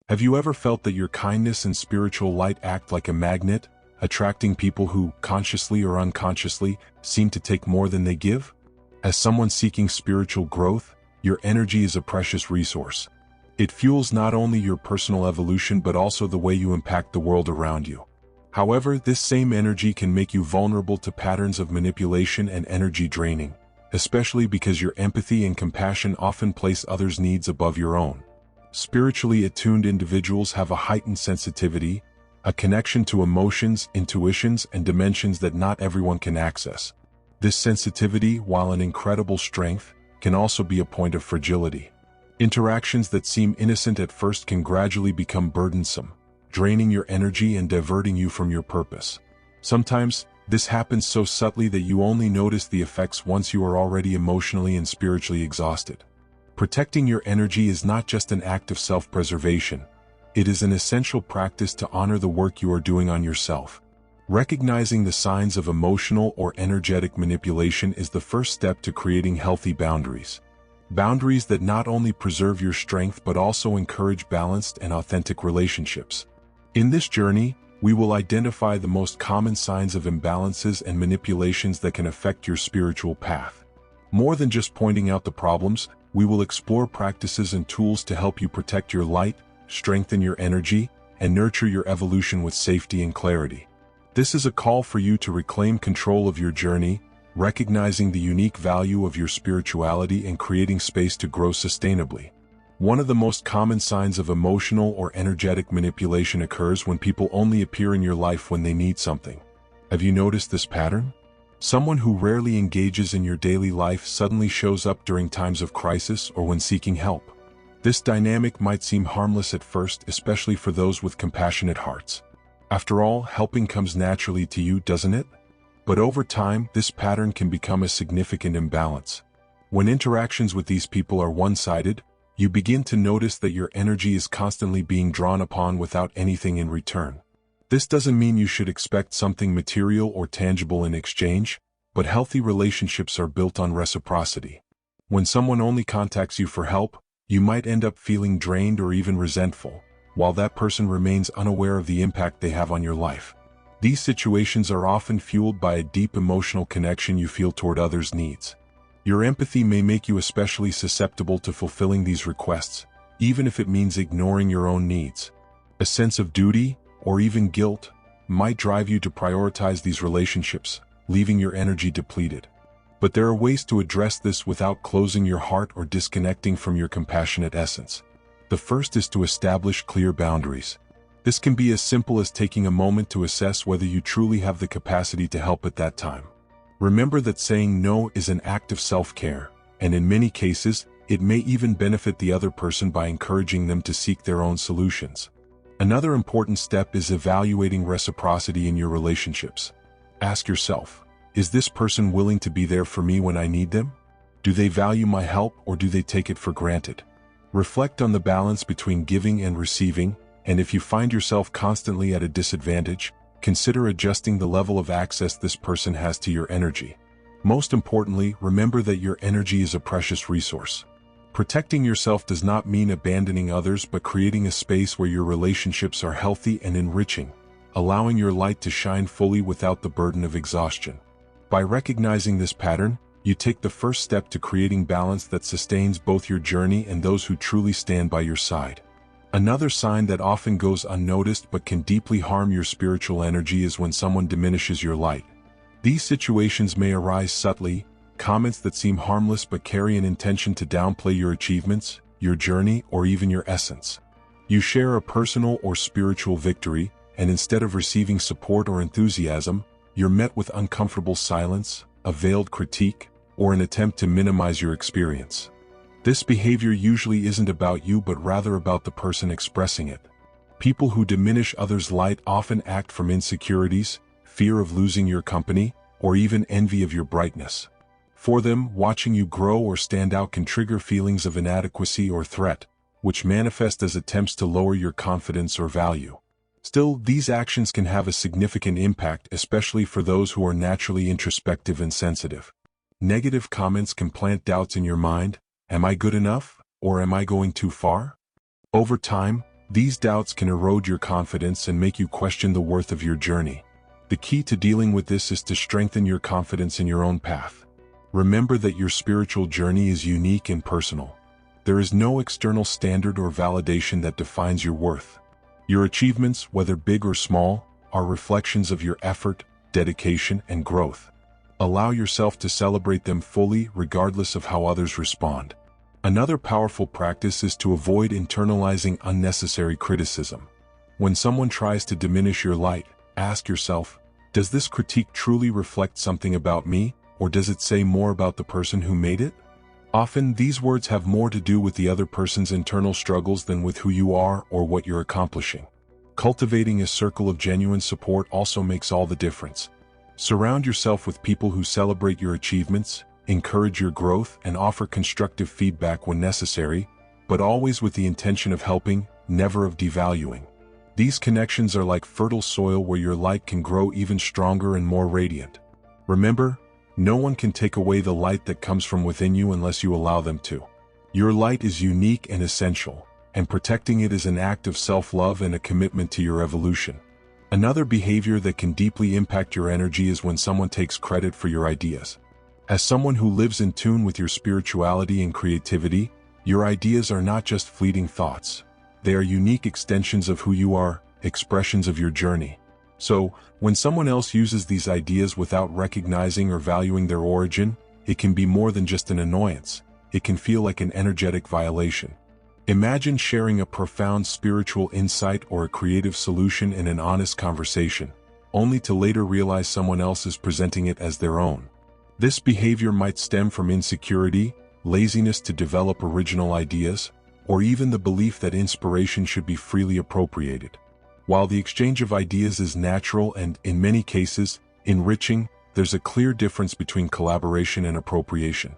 Have you ever felt that your kindness and spiritual light act like a magnet, attracting people who, consciously or unconsciously, seem to take more than they give? As someone seeking spiritual growth, your energy is a precious resource. It fuels not only your personal evolution but also the way you impact the world around you. However, this same energy can make you vulnerable to patterns of manipulation and energy draining, especially because your empathy and compassion often place others' needs above your own. Spiritually attuned individuals have a heightened sensitivity, a connection to emotions, intuitions, and dimensions that not everyone can access. This sensitivity, while an incredible strength, can also be a point of fragility. Interactions that seem innocent at first can gradually become burdensome, draining your energy and diverting you from your purpose. Sometimes, this happens so subtly that you only notice the effects once you are already emotionally and spiritually exhausted. Protecting your energy is not just an act of self-preservation. It is an essential practice to honor the work you are doing on yourself. Recognizing the signs of emotional or energetic manipulation is the first step to creating healthy boundaries. Boundaries that not only preserve your strength but also encourage balanced and authentic relationships. In this journey, we will identify the most common signs of imbalances and manipulations that can affect your spiritual path. More than just pointing out the problems, we will explore practices and tools to help you protect your light, strengthen your energy, and nurture your evolution with safety and clarity. This is a call for you to reclaim control of your journey, recognizing the unique value of your spirituality and creating space to grow sustainably. One of the most common signs of emotional or energetic manipulation occurs when people only appear in your life when they need something. Have you noticed this pattern? Someone who rarely engages in your daily life suddenly shows up during times of crisis or when seeking help. This dynamic might seem harmless at first, especially for those with compassionate hearts. After all, helping comes naturally to you, doesn't it? But over time, this pattern can become a significant imbalance. When interactions with these people are one-sided, you begin to notice that your energy is constantly being drawn upon without anything in return. This doesn't mean you should expect something material or tangible in exchange, but healthy relationships are built on reciprocity. When someone only contacts you for help, you might end up feeling drained or even resentful, while that person remains unaware of the impact they have on your life. These situations are often fueled by a deep emotional connection you feel toward others' needs. Your empathy may make you especially susceptible to fulfilling these requests, even if it means ignoring your own needs. A sense of duty, or even guilt, might drive you to prioritize these relationships, leaving your energy depleted. But there are ways to address this without closing your heart or disconnecting from your compassionate essence. The first is to establish clear boundaries. This can be as simple as taking a moment to assess whether you truly have the capacity to help at that time. Remember that saying no is an act of self-care, and in many cases, it may even benefit the other person by encouraging them to seek their own solutions. Another important step is evaluating reciprocity in your relationships. Ask yourself, is this person willing to be there for me when I need them? Do they value my help or do they take it for granted? Reflect on the balance between giving and receiving, and if you find yourself constantly at a disadvantage, consider adjusting the level of access this person has to your energy. Most importantly, remember that your energy is a precious resource. Protecting yourself does not mean abandoning others but creating a space where your relationships are healthy and enriching, allowing your light to shine fully without the burden of exhaustion. By recognizing this pattern, you take the first step to creating balance that sustains both your journey and those who truly stand by your side. Another sign that often goes unnoticed but can deeply harm your spiritual energy is when someone diminishes your light. These situations may arise subtly, comments that seem harmless but carry an intention to downplay your achievements, your journey, or even your essence. You share a personal or spiritual victory, and instead of receiving support or enthusiasm, you're met with uncomfortable silence, a veiled critique, or an attempt to minimize your experience. This behavior usually isn't about you but rather about the person expressing it. People who diminish others' light often act from insecurities, fear of losing your company, or even envy of your brightness. For them, watching you grow or stand out can trigger feelings of inadequacy or threat, which manifest as attempts to lower your confidence or value. Still, these actions can have a significant impact, especially for those who are naturally introspective and sensitive. Negative comments can plant doubts in your mind. Am I good enough, or am I going too far? Over time, These doubts can erode your confidence and make you question the worth of your journey. The key to dealing with this is to strengthen your confidence in your own path. Remember that your spiritual journey is unique and personal. There is no external standard or validation that defines your worth. Your achievements, whether big or small, are reflections of your effort, dedication, and growth. Allow yourself to celebrate them fully, regardless of how others respond. Another powerful practice is to avoid internalizing unnecessary criticism. When someone tries to diminish your light, ask yourself, does this critique truly reflect something about me, or does it say more about the person who made it? Often, these words have more to do with the other person's internal struggles than with who you are or what you're accomplishing. Cultivating a circle of genuine support also makes all the difference. Surround yourself with people who celebrate your achievements, encourage your growth, and offer constructive feedback when necessary, but always with the intention of helping, never of devaluing. These connections are like fertile soil where your light can grow even stronger and more radiant. Remember, no one can take away the light that comes from within you unless you allow them to. Your light is unique and essential, and protecting it is an act of self-love and a commitment to your evolution. Another behavior that can deeply impact your energy is when someone takes credit for your ideas. As someone who lives in tune with your spirituality and creativity, your ideas are not just fleeting thoughts. They are unique extensions of who you are, expressions of your journey. So, when someone else uses these ideas without recognizing or valuing their origin, it can be more than just an annoyance. It can feel like an energetic violation. Imagine sharing a profound spiritual insight or a creative solution in an honest conversation, only to later realize someone else is presenting it as their own. This behavior might stem from insecurity, laziness to develop original ideas, or even the belief that inspiration should be freely appropriated. While the exchange of ideas is natural and, in many cases, enriching, there's a clear difference between collaboration and appropriation.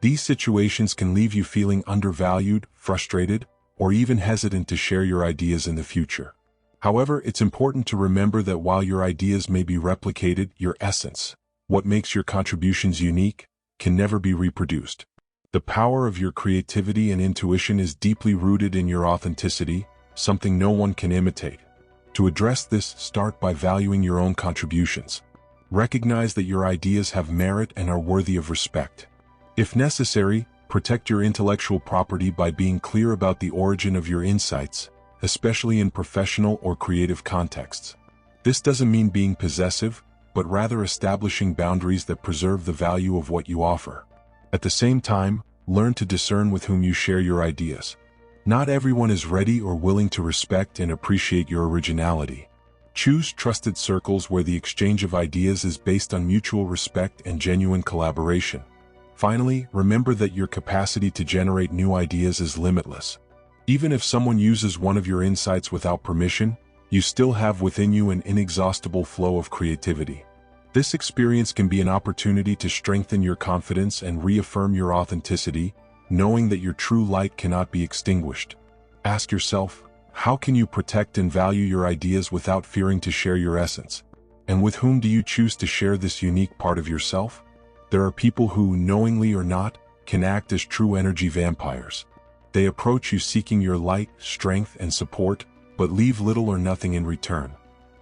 These situations can leave you feeling undervalued, frustrated, or even hesitant to share your ideas in the future. However, it's important to remember that while your ideas may be replicated, your essence, what makes your contributions unique, can never be reproduced. The power of your creativity and intuition is deeply rooted in your authenticity, something no one can imitate. To address this, start by valuing your own contributions. Recognize that your ideas have merit and are worthy of respect. If necessary, protect your intellectual property by being clear about the origin of your insights, especially in professional or creative contexts. This doesn't mean being possessive, but rather establishing boundaries that preserve the value of what you offer. At the same time, learn to discern with whom you share your ideas. Not everyone is ready or willing to respect and appreciate your originality. Choose trusted circles where the exchange of ideas is based on mutual respect and genuine collaboration. Finally, remember that your capacity to generate new ideas is limitless. Even if someone uses one of your insights without permission, you still have within you an inexhaustible flow of creativity. This experience can be an opportunity to strengthen your confidence and reaffirm your authenticity, knowing that your true light cannot be extinguished. Ask yourself, how can you protect and value your ideas without fearing to share your essence? And with whom do you choose to share this unique part of yourself? There are people who, knowingly or not, can act as true energy vampires. They approach you seeking your light, strength, and support, but leave little or nothing in return.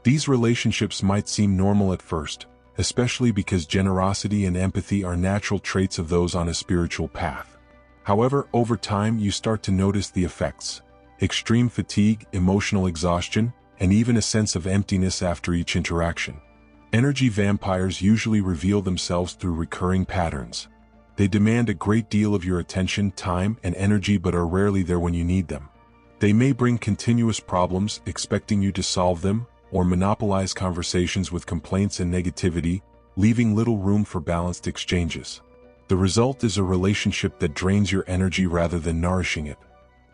These relationships might seem normal at first, especially because generosity and empathy are natural traits of those on a spiritual path. However, over time you start to notice the effects: extreme fatigue, emotional exhaustion, and even a sense of emptiness after each interaction. Energy vampires usually reveal themselves through recurring patterns. They demand a great deal of your attention, time, and energy but are rarely there when you need them. They may bring continuous problems, expecting you to solve them, or monopolize conversations with complaints and negativity, leaving little room for balanced exchanges. The result is a relationship that drains your energy rather than nourishing it.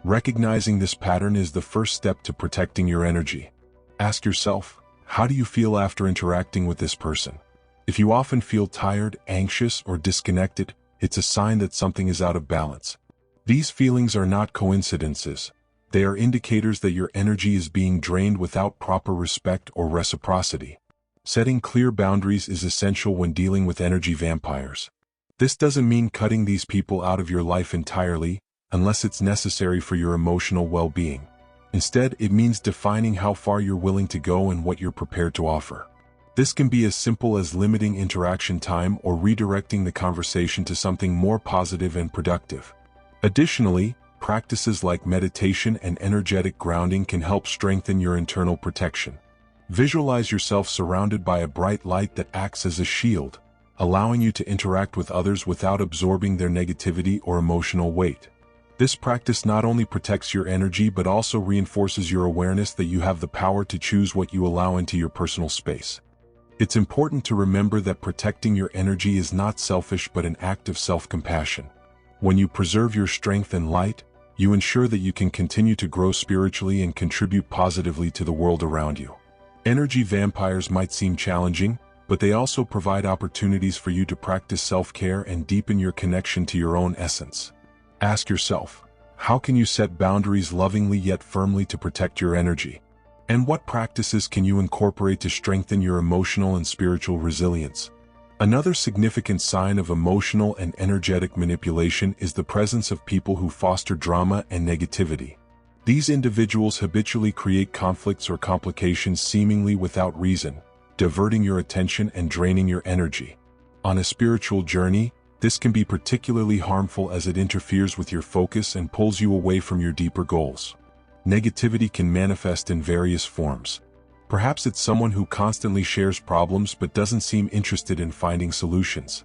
Recognizing this pattern is the first step to protecting your energy. Ask yourself, how do you feel after interacting with this person? If you often feel tired, anxious, or disconnected, it's a sign that something is out of balance. These feelings are not coincidences. They are indicators that your energy is being drained without proper respect or reciprocity. Setting clear boundaries is essential when dealing with energy vampires. This doesn't mean cutting these people out of your life entirely, unless it's necessary for your emotional well-being. Instead, it means defining how far you're willing to go and what you're prepared to offer. This can be as simple as limiting interaction time or redirecting the conversation to something more positive and productive. Additionally, practices like meditation and energetic grounding can help strengthen your internal protection. Visualize yourself surrounded by a bright light that acts as a shield, allowing you to interact with others without absorbing their negativity or emotional weight. This practice not only protects your energy but also reinforces your awareness that you have the power to choose what you allow into your personal space. It's important to remember that protecting your energy is not selfish but an act of self-compassion. When you preserve your strength and light, you ensure that you can continue to grow spiritually and contribute positively to the world around you. Energy vampires might seem challenging, but they also provide opportunities for you to practice self-care and deepen your connection to your own essence. Ask yourself, how can you set boundaries lovingly yet firmly to protect your energy? And what practices can you incorporate to strengthen your emotional and spiritual resilience? Another significant sign of emotional and energetic manipulation is the presence of people who foster drama and negativity. These individuals habitually create conflicts or complications seemingly without reason, diverting your attention and draining your energy. On a spiritual journey, this can be particularly harmful as it interferes with your focus and pulls you away from your deeper goals. Negativity can manifest in various forms. Perhaps it's someone who constantly shares problems but doesn't seem interested in finding solutions.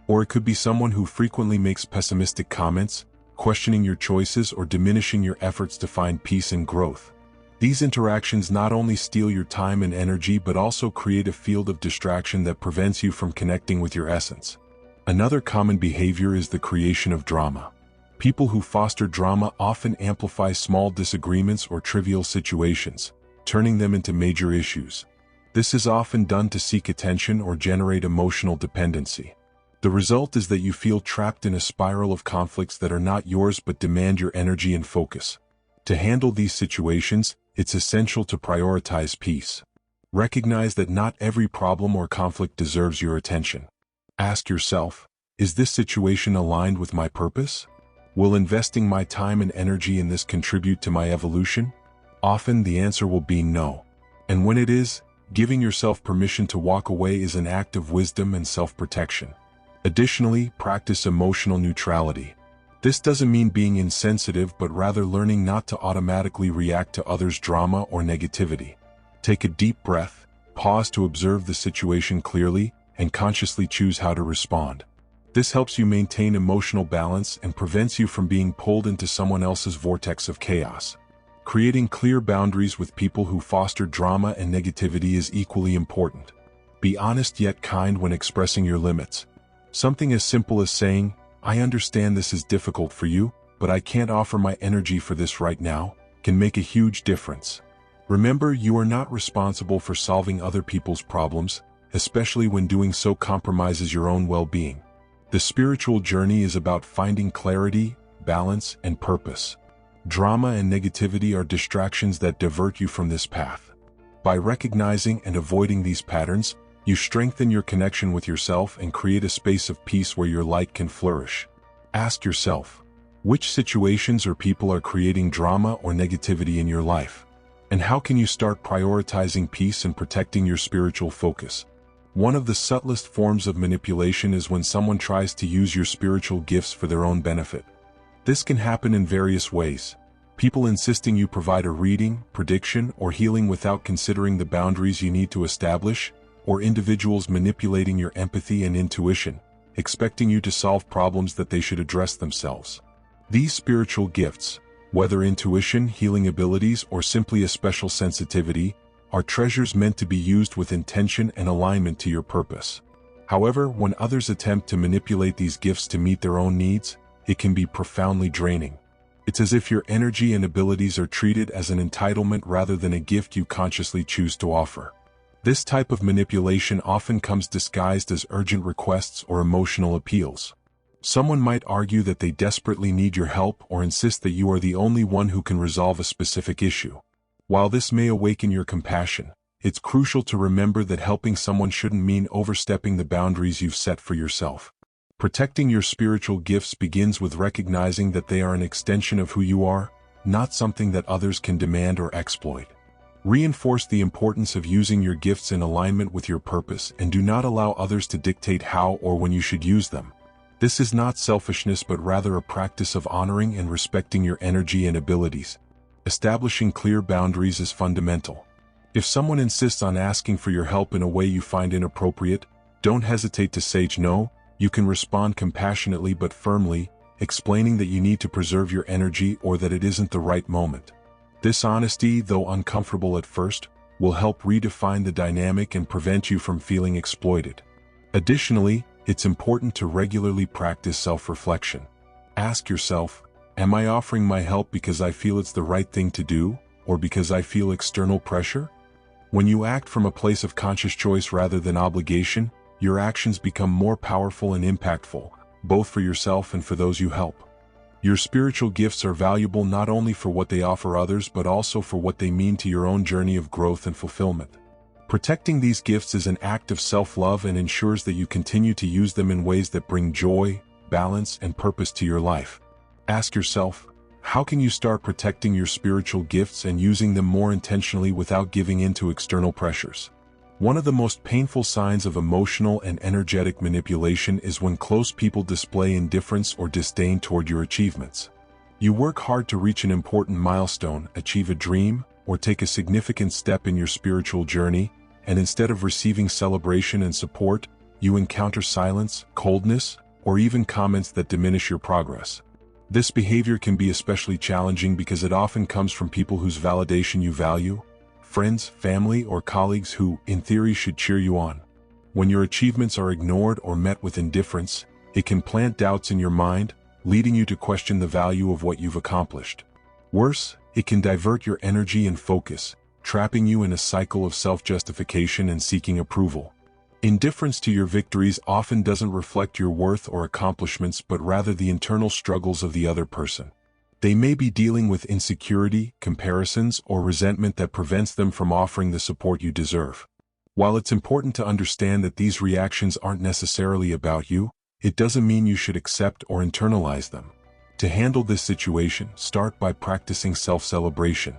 Or it could be someone who frequently makes pessimistic comments, questioning your choices or diminishing your efforts to find peace and growth. These interactions not only steal your time and energy but also create a field of distraction that prevents you from connecting with your essence. Another common behavior is the creation of drama. People who foster drama often amplify small disagreements or trivial situations, turning them into major issues. This is often done to seek attention or generate emotional dependency. The result is that you feel trapped in a spiral of conflicts that are not yours but demand your energy and focus. To handle these situations, it's essential to prioritize peace. Recognize that not every problem or conflict deserves your attention. Ask yourself, is this situation aligned with my purpose? Will investing my time and energy in this contribute to my evolution? Often the answer will be no. And when it is, giving yourself permission to walk away is an act of wisdom and self-protection. Additionally, practice emotional neutrality. This doesn't mean being insensitive but rather learning not to automatically react to others' drama or negativity. Take a deep breath, pause to observe the situation clearly, and consciously choose how to respond. This helps you maintain emotional balance and prevents you from being pulled into someone else's vortex of chaos. Creating clear boundaries with people who foster drama and negativity is equally important. Be honest yet kind when expressing your limits. Something as simple as saying, "I understand this is difficult for you, but I can't offer my energy for this right now," can make a huge difference. Remember, you are not responsible for solving other people's problems, especially when doing so compromises your own well-being. The spiritual journey is about finding clarity, balance, and purpose. Drama and negativity are distractions that divert you from this path. By recognizing and avoiding these patterns, you strengthen your connection with yourself and create a space of peace where your light can flourish. Ask yourself, which situations or people are creating drama or negativity in your life? And how can you start prioritizing peace and protecting your spiritual focus? One of the subtlest forms of manipulation is when someone tries to use your spiritual gifts for their own benefit. This can happen in various ways. People insisting you provide a reading, prediction, or healing without considering the boundaries you need to establish, or individuals manipulating your empathy and intuition, expecting you to solve problems that they should address themselves. These spiritual gifts, whether intuition, healing abilities, or simply a special sensitivity, are treasures meant to be used with intention and alignment to your purpose. However, when others attempt to manipulate these gifts to meet their own needs, it can be profoundly draining. It's as if your energy and abilities are treated as an entitlement rather than a gift you consciously choose to offer. This type of manipulation often comes disguised as urgent requests or emotional appeals. Someone might argue that they desperately need your help or insist that you are the only one who can resolve a specific issue. While this may awaken your compassion, it's crucial to remember that helping someone shouldn't mean overstepping the boundaries you've set for yourself. Protecting your spiritual gifts begins with recognizing that they are an extension of who you are, not something that others can demand or exploit. Reinforce the importance of using your gifts in alignment with your purpose and do not allow others to dictate how or when you should use them. This is not selfishness but rather a practice of honoring and respecting your energy and abilities. Establishing clear boundaries is fundamental. If someone insists on asking for your help in a way you find inappropriate, don't hesitate to say no. You can respond compassionately but firmly, explaining that you need to preserve your energy or that it isn't the right moment. This honesty, though uncomfortable at first, will help redefine the dynamic and prevent you from feeling exploited. Additionally, it's important to regularly practice self-reflection. Ask yourself, am I offering my help because I feel it's the right thing to do, or because I feel external pressure? When you act from a place of conscious choice rather than obligation, your actions become more powerful and impactful, both for yourself and for those you help. Your spiritual gifts are valuable not only for what they offer others but also for what they mean to your own journey of growth and fulfillment. Protecting these gifts is an act of self-love and ensures that you continue to use them in ways that bring joy, balance, and purpose to your life. Ask yourself, how can you start protecting your spiritual gifts and using them more intentionally without giving in to external pressures? One of the most painful signs of emotional and energetic manipulation is when close people display indifference or disdain toward your achievements. You work hard to reach an important milestone, achieve a dream, or take a significant step in your spiritual journey, and instead of receiving celebration and support, you encounter silence, coldness, or even comments that diminish your progress. This behavior can be especially challenging because it often comes from people whose validation you value, friends, family, or colleagues who, in theory, should cheer you on. When your achievements are ignored or met with indifference, it can plant doubts in your mind, leading you to question the value of what you've accomplished. Worse, it can divert your energy and focus, trapping you in a cycle of self-justification and seeking approval. Indifference to your victories often doesn't reflect your worth or accomplishments but rather the internal struggles of the other person. They may be dealing with insecurity, comparisons, or resentment that prevents them from offering the support you deserve. While it's important to understand that these reactions aren't necessarily about you, it doesn't mean you should accept or internalize them. To handle this situation, start by practicing self-celebration.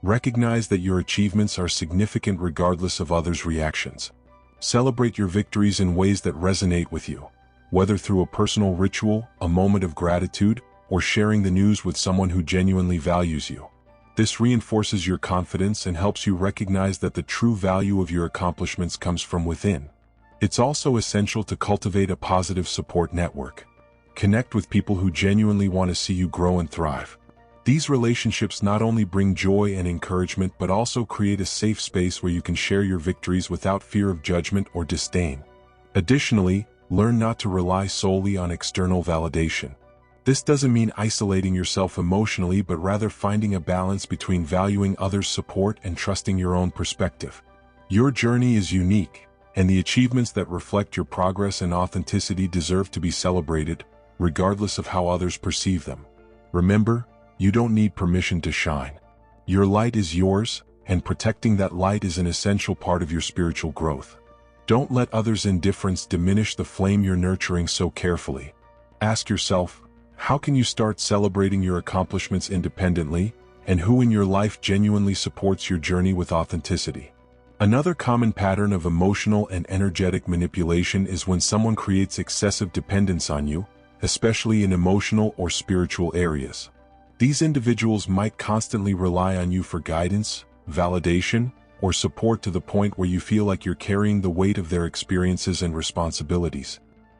Recognize that your achievements are significant regardless of others' reactions. Celebrate your victories in ways that resonate with you, whether through a personal ritual, a moment of gratitude, or sharing the news with someone who genuinely values you. This reinforces your confidence and helps you recognize that the true value of your accomplishments comes from within. It's also essential to cultivate a positive support network. Connect with people who genuinely want to see you grow and thrive. These relationships not only bring joy and encouragement but also create a safe space where you can share your victories without fear of judgment or disdain. Additionally, learn not to rely solely on external validation. This doesn't mean isolating yourself emotionally but rather finding a balance between valuing others' support and trusting your own perspective. Your journey is unique, and the achievements that reflect your progress and authenticity deserve to be celebrated, regardless of how others perceive them. Remember, you don't need permission to shine. Your light is yours, and protecting that light is an essential part of your spiritual growth. Don't let others' indifference diminish the flame you're nurturing so carefully. Ask yourself, how can you start celebrating your accomplishments independently, and who in your life genuinely supports your journey with authenticity? Another common pattern of emotional and energetic manipulation is when someone creates excessive dependence on you, especially in emotional or spiritual areas. These individuals might constantly rely on you for guidance, validation, or support to the point where you feel like you're carrying the weight of their experiences and responsibilities.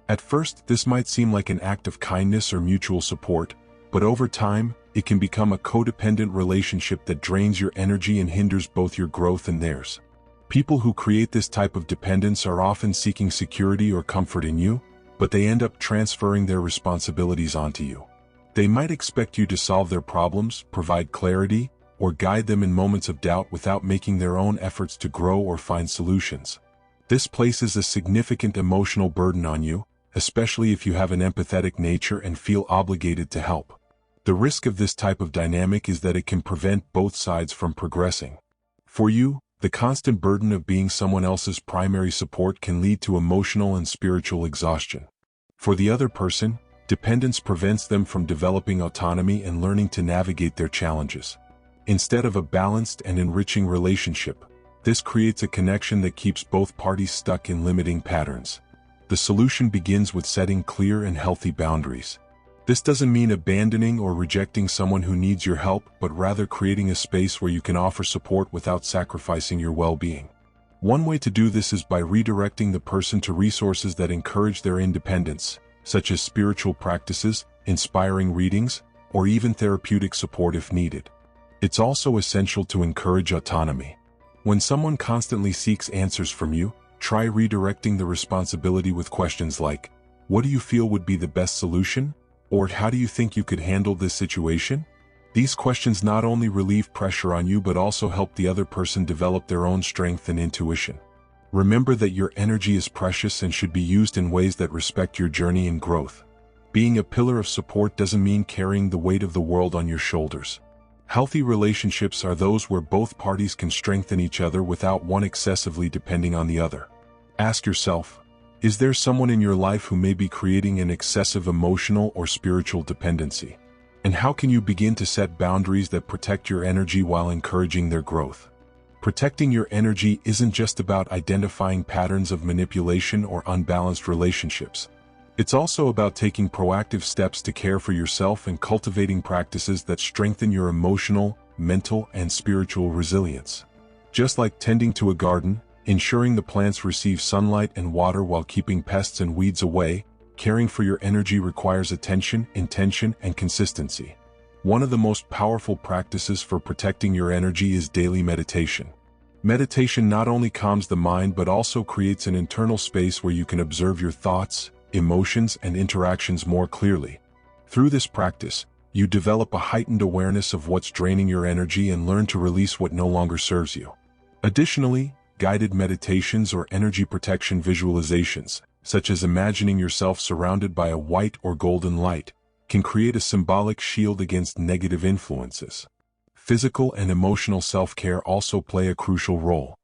At first, this might seem like an act of kindness or mutual support, but over time, it can become a codependent relationship that drains your energy and hinders both your growth and theirs. People who create this type of dependence are often seeking security or comfort in you, but they end up transferring their responsibilities onto you. They might expect you to solve their problems, provide clarity, or guide them in moments of doubt without making their own efforts to grow or find solutions. This places a significant emotional burden on you, especially if you have an empathetic nature and feel obligated to help. The risk of this type of dynamic is that it can prevent both sides from progressing. For you, the constant burden of being someone else's primary support can lead to emotional and spiritual exhaustion. For the other person, Dependence prevents them from developing autonomy and learning to navigate their challenges. Instead of a balanced and enriching relationship, this creates a connection that keeps both parties stuck in limiting patterns. The solution begins with setting clear and healthy boundaries. This doesn't mean abandoning or rejecting someone who needs your help, but rather creating a space where you can offer support without sacrificing your well-being. One way to do this is by redirecting the person to resources that encourage their independence, such as spiritual practices, inspiring readings, or even therapeutic support if needed. It's also essential to encourage autonomy. When someone constantly seeks answers from you, try redirecting the responsibility with questions like, "What do you feel would be the best solution?" Or "How do you think you could handle this situation?" These questions not only relieve pressure on you but also help the other person develop their own strength and intuition. Remember that your energy is precious and should be used in ways that respect your journey and growth. Being a pillar of support doesn't mean carrying the weight of the world on your shoulders. Healthy relationships are those where both parties can strengthen each other without one excessively depending on the other. Ask yourself, is there someone in your life who may be creating an excessive emotional or spiritual dependency? And how can you begin to set boundaries that protect your energy while encouraging their growth? Protecting your energy isn't just about identifying patterns of manipulation or unbalanced relationships. It's also about taking proactive steps to care for yourself and cultivating practices that strengthen your emotional, mental, and spiritual resilience. Just like tending to a garden, ensuring the plants receive sunlight and water while keeping pests and weeds away, caring for your energy requires attention, intention, and consistency. One of the most powerful practices for protecting your energy is daily meditation. Meditation not only calms the mind but also creates an internal space where you can observe your thoughts, emotions, and interactions more clearly. Through this practice, you develop a heightened awareness of what's draining your energy and learn to release what no longer serves you. Additionally, guided meditations or energy protection visualizations, such as imagining yourself surrounded by a white or golden light, can create a symbolic shield against negative influences. Physical and emotional self-care also play a crucial role.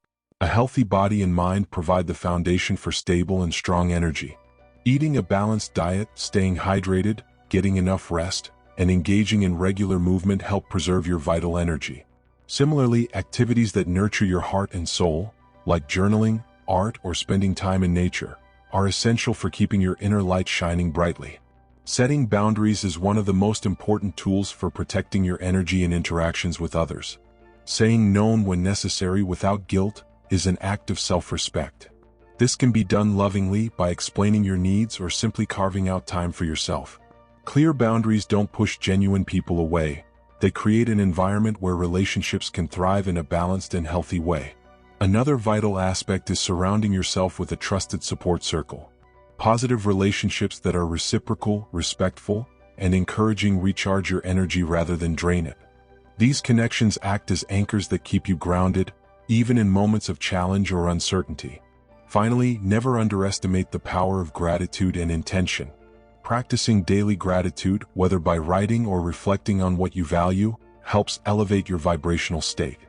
A healthy body and mind provide the foundation for stable and strong energy. Eating a balanced diet, staying hydrated, getting enough rest, and engaging in regular movement help preserve your vital energy. Similarly, activities that nurture your heart and soul, like journaling, art, or spending time in nature, are essential for keeping your inner light shining brightly. Setting boundaries is one of the most important tools for protecting your energy in interactions with others. Saying no when necessary without guilt is an act of self-respect. This can be done lovingly by explaining your needs or simply carving out time for yourself. Clear boundaries don't push genuine people away. They create an environment where relationships can thrive in a balanced and healthy way. Another vital aspect is surrounding yourself with a trusted support circle. Positive relationships that are reciprocal, respectful, and encouraging recharge your energy rather than drain it. These connections act as anchors that keep you grounded, even in moments of challenge or uncertainty. Finally, never underestimate the power of gratitude and intention. Practicing daily gratitude, whether by writing or reflecting on what you value, helps elevate your vibrational state.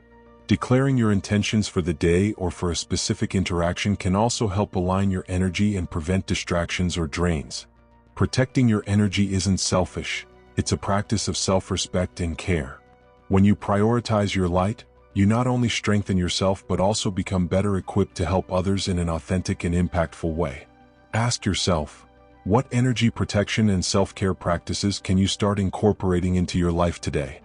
Declaring your intentions for the day or for a specific interaction can also help align your energy and prevent distractions or drains. Protecting your energy isn't selfish, it's a practice of self-respect and care. When you prioritize your light, you not only strengthen yourself but also become better equipped to help others in an authentic and impactful way. Ask yourself, what energy protection and self-care practices can you start incorporating into your life today?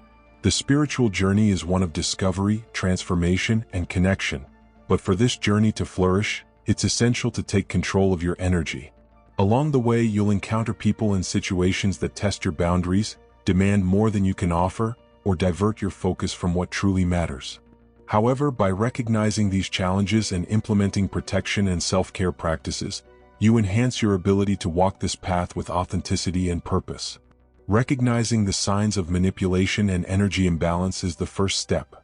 The spiritual journey is one of discovery, transformation, and connection. But for this journey to flourish, it's essential to take control of your energy. Along the way, you'll encounter people and situations that test your boundaries, demand more than you can offer, or divert your focus from what truly matters. However, by recognizing these challenges and implementing protection and self-care practices, you enhance your ability to walk this path with authenticity and purpose. Recognizing the signs of manipulation and energy imbalance is the first step.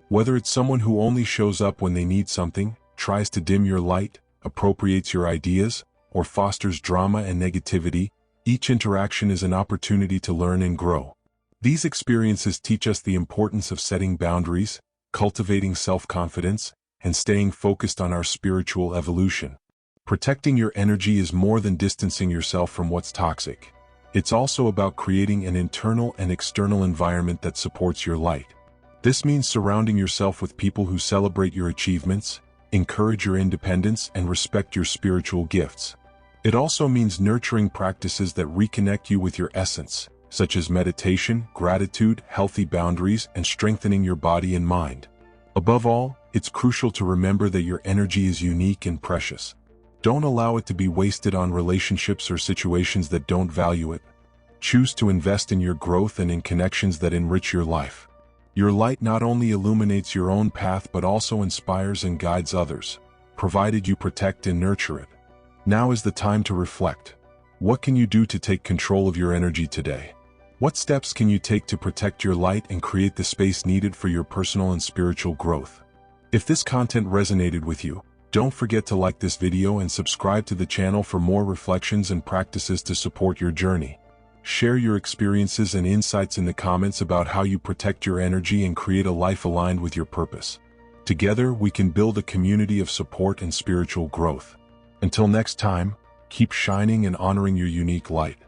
Whether it's someone who only shows up when they need something, tries to dim your light, appropriates your ideas, or fosters drama and negativity, each interaction is an opportunity to learn and grow. These experiences teach us the importance of setting boundaries, cultivating self-confidence, and staying focused on our spiritual evolution. Protecting your energy is more than distancing yourself from what's toxic. It's also about creating an internal and external environment that supports your light. This means surrounding yourself with people who celebrate your achievements, encourage your independence, and respect your spiritual gifts. It also means nurturing practices that reconnect you with your essence, such as meditation, gratitude, healthy boundaries, and strengthening your body and mind. Above all, it's crucial to remember that your energy is unique and precious. Don't allow it to be wasted on relationships or situations that don't value it. Choose to invest in your growth and in connections that enrich your life. Your light not only illuminates your own path but also inspires and guides others, provided you protect and nurture it. Now is the time to reflect. What can you do to take control of your energy today? What steps can you take to protect your light and create the space needed for your personal and spiritual growth? If this content resonated with you, don't forget to like this video and subscribe to the channel for more reflections and practices to support your journey. Share your experiences and insights in the comments about how you protect your energy and create a life aligned with your purpose. Together, we can build a community of support and spiritual growth. Until next time, keep shining and honoring your unique light.